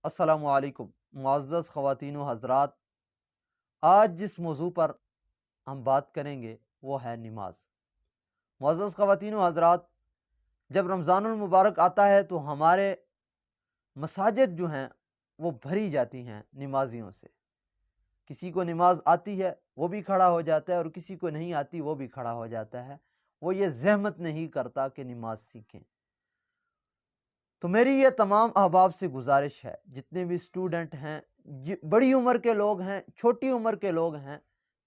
अस्सलामु अलैकुम मुअज़्ज़ज़ ख़वातीन व हज़रात। आज जिस मौजू पर हम बात करेंगे वो है नमाज। मुअज़्ज़ज़ ख़वातीन व हज़रात, जब रमज़ानुल मुबारक आता है तो हमारे मसाजिद जो हैं वो भरी जाती हैं नमाजियों से। किसी को नमाज आती है वो भी खड़ा हो जाता है और किसी को नहीं आती वो भी खड़ा हो जाता है। वो ये ज़हमत नहीं करता कि नमाज सीखें। तो मेरी ये तमाम अहबाब से गुजारिश है, जितने भी स्टूडेंट हैं, बड़ी उम्र के लोग हैं, छोटी उम्र के लोग हैं।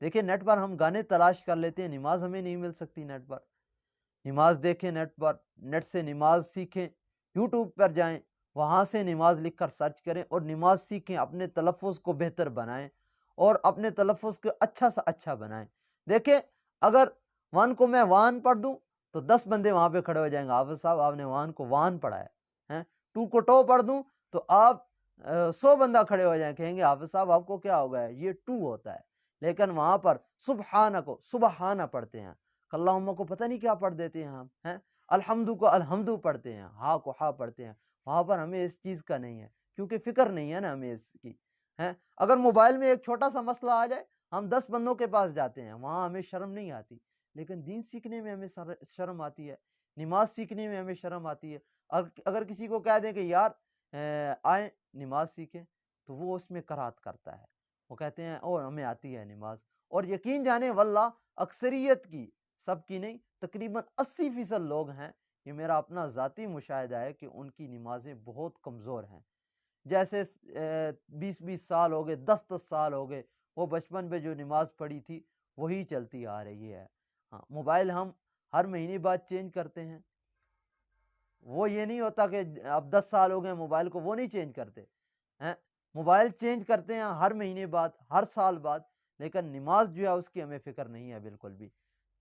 देखिए, नेट पर हम गाने तलाश कर लेते हैं, नमाज हमें नहीं मिल सकती नेट पर। नमाज देखें नेट पर, नेट से नमाज सीखें, यूट्यूब पर जाएं, वहाँ से नमाज लिख कर सर्च करें और नमाज सीखें, अपने तलफ़ुज़ को बेहतर बनाएं और अपने तलफ़ुज़ को अच्छा सा अच्छा बनाएं। देखें, अगर वन को मैं वान पढ़ दूँ तो 10 बंदे वहाँ पे खड़े हो जाएंगे, हाफ़िज़ साहब आपने वान को वान पढ़ा है। टू को टो पढ़ दूं तो आप 100 बंदा खड़े हो जाए, कहेंगे हाफिज साहब आपको क्या हो गया, ये टू होता है। लेकिन वहां पर सुबहाना को सुबहाना पढ़ते हैं, कल्लाहुम्मा को पता नहीं क्या पढ़ देते हैं हम, हैं अल्हम्दु को अल्हम्दु पढ़ते हैं, हा को हा पढ़ते हैं। वहां पर हमें इस चीज का नहीं है, क्योंकि फिक्र नहीं है ना हमें इसकी। है अगर मोबाइल में एक छोटा सा मसला आ जाए, हम 10 बंदों के पास जाते हैं, वहां हमें शर्म नहीं आती। लेकिन दीन सीखने में हमें शर्म आती है, नमाज सीखने में हमें शर्म आती है। अगर किसी को कह दें कि यार आए नमाज सीखें, तो वो उसमें कराहत करता है। वो कहते हैं और हमें आती है नमाज। और यकीन जाने वल्लाह, अक्सरियत की, सबकी नहीं, तकरीबन 80% लोग हैं, ये मेरा अपना ज़ाती मुशाहिदा है कि उनकी नमाजें बहुत कमज़ोर हैं। जैसे 20-20 साल हो गए, 10-10 साल हो गए, वो बचपन में जो नमाज पढ़ी थी वही चलती आ रही है। हाँ, मोबाइल हम हर महीने बाद चेंज करते हैं। वो ये नहीं होता कि अब 10 साल हो गए मोबाइल को, वो नहीं चेंज करते हैं। मोबाइल चेंज करते हैं हर महीने बाद, हर साल बाद। लेकिन नमाज जो है उसकी हमें फिक्र नहीं है बिल्कुल भी।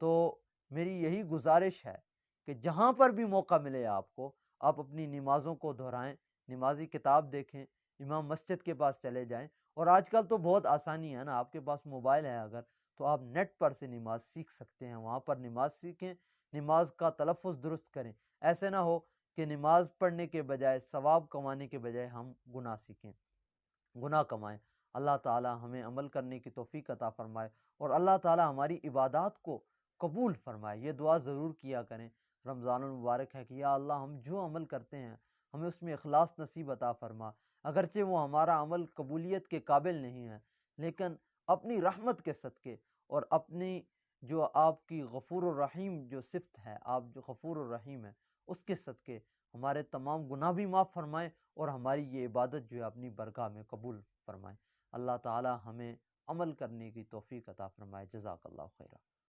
तो मेरी यही गुजारिश है कि जहाँ पर भी मौका मिले आपको, आप अपनी नमाज़ों को दोहराएं, नमाजी किताब देखें, इमाम मस्जिद के पास चले जाएं। और आजकल तो बहुत आसानी है ना, आपके पास मोबाइल है अगर, तो आप नेट पर से नमाज सीख सकते हैं। वहाँ पर नमाज सीखें, नमाज का तलफ़ुज़ दुरुस्त करें। ऐसे ना हो कि नमाज पढ़ने के बजाय, सवाब कमाने के बजाय हम गुनाह सीखें, गुनाह कमाएं। अल्लाह ताला हमें अमल करने की तौफीक अता फरमाए और अल्लाह ताला हमारी इबादत को कबूल फरमाए। ये दुआ ज़रूर किया करें। रमज़ानुल मुबारक है कि या अल्लाह, हम जो अमल करते हैं हमें उसमें इखलास नसीब अता फरमा। अगरचे वो हमारा अमल कबूलियत के काबिल नहीं है, लेकिन अपनी रहमत के सदक़े और अपनी जो आपकी गफ़ूर रहीम जो सिफ़त है, आप जो गफ़ूर रहीम है, उसके सदक़े हमारे तमाम गुनाह भी माफ़ फरमाएँ और हमारी ये इबादत जो है अपनी बरगाह में कबूल फरमाएँ। अल्लाह ताला हमें अमल करने की तौफ़ीक अता फरमाए। जज़ाकल्लाहु खैरा।